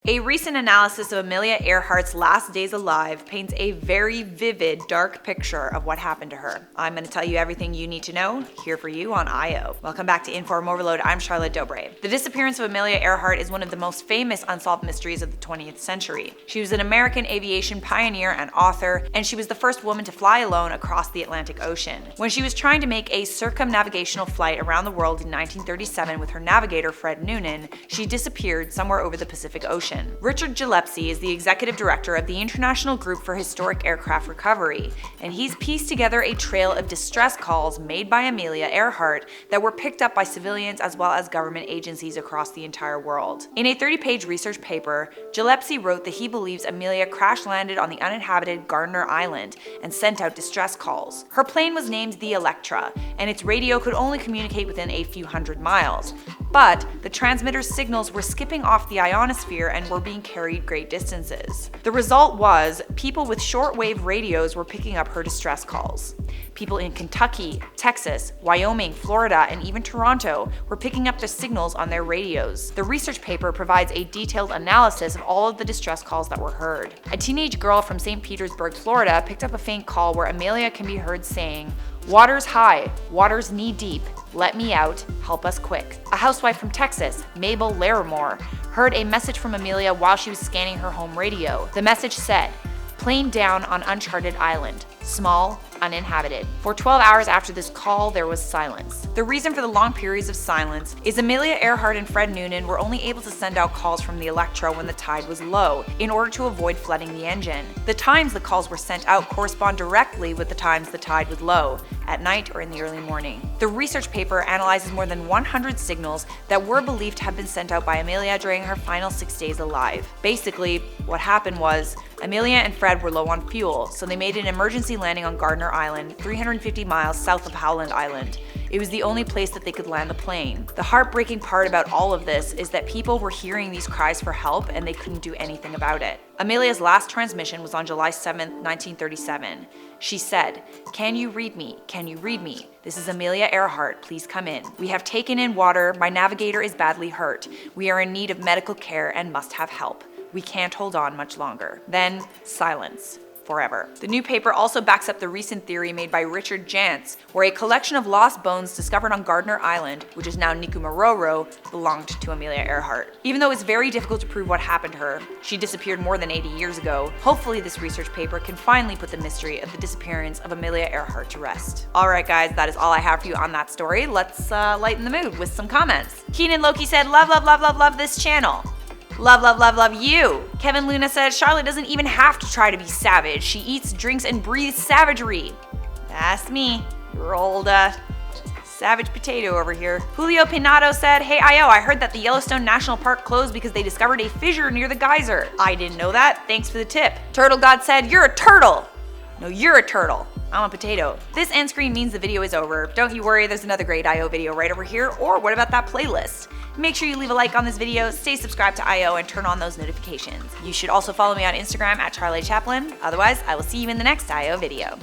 A recent analysis of Amelia Earhart's last days alive paints a very vivid, dark picture of what happened to her. I'm going to tell you everything you need to know here for you on I.O. Welcome back to InformOverload. I'm Charlotte Dobre. The disappearance of Amelia Earhart is one of the most famous unsolved mysteries of the 20th century. She was an American aviation pioneer and author, and she was the first woman to fly alone across the Atlantic Ocean. When she was trying to make a circumnavigational flight around the world in 1937 with her navigator Fred Noonan, she disappeared somewhere over the Pacific Ocean. Richard Gillespie is the executive director of the International Group for Historic Aircraft Recovery, and he's pieced together a trail of distress calls made by Amelia Earhart that were picked up by civilians as well as government agencies across the entire world. In a 30-page research paper, Gillespie wrote that he believes Amelia crash-landed on the uninhabited Gardner Island and sent out distress calls. Her plane was named the Electra, and its radio could only communicate within a few hundred miles. But the transmitter's signals were skipping off the ionosphere and were being carried great distances. The result was people with shortwave radios were picking up her distress calls. People in Kentucky, Texas, Wyoming, Florida, and even Toronto were picking up the signals on their radios. The research paper provides a detailed analysis of all of the distress calls that were heard. A teenage girl from St. Petersburg, Florida, picked up a faint call where Amelia can be heard saying, "Water's high, water's knee deep, let me out, help us quick." A housewife from Texas, Mabel Larimore, heard a message from Amelia while she was scanning her home radio. The message said, "Plane down on uncharted island, small, uninhabited." For 12 hours after this call, there was silence. The reason for the long periods of silence is Amelia Earhart and Fred Noonan were only able to send out calls from the Electra when the tide was low, in order to avoid flooding the engine. The times the calls were sent out correspond directly with the times the tide was low, at night or in the early morning. The research paper analyzes more than 100 signals that were believed to have been sent out by Amelia during her final 6 days alive. Basically, what happened was, Amelia and Fred were low on fuel, so they made an emergency landing on Gardner Island, 350 miles south of Howland Island. It was the only place that they could land the plane. The heartbreaking part about all of this is that people were hearing these cries for help and they couldn't do anything about it. Amelia's last transmission was on July 7, 1937. She said, "Can you read me? Can you read me? This is Amelia Earhart, please come in. We have taken in water, my navigator is badly hurt. We are in need of medical care and must have help. We can't hold on much longer." Then, silence. Forever. The new paper also backs up the recent theory made by Richard Jantz, where a collection of lost bones discovered on Gardner Island, which is now Nikumaroro, belonged to Amelia Earhart. Even though it's very difficult to prove what happened to her, she disappeared more than 80 years ago, hopefully this research paper can finally put the mystery of the disappearance of Amelia Earhart to rest. Alright guys, that is all I have for you on that story. Let's lighten the mood with some comments. Keenan Loki said, "Love, love, love, love, love this channel. Love, love, love, love you." Kevin Luna said, "Charlotte doesn't even have to try to be savage. She eats, drinks, and breathes savagery." That's me, your old savage potato over here. Julio Pinato said, "Hey I.O., I heard that the Yellowstone National Park closed because they discovered a fissure near the geyser. I didn't know that. Thanks for the tip." Turtle God said, "You're a turtle." No, you're a turtle. I'm a potato. This end screen means the video is over. Don't you worry, there's another great I.O. video right over here, or what about that playlist? Make sure you leave a like on this video, stay subscribed to I.O. and turn on those notifications. You should also follow me on Instagram at Charlie Chaplin. Otherwise, I will see you in the next I.O. video.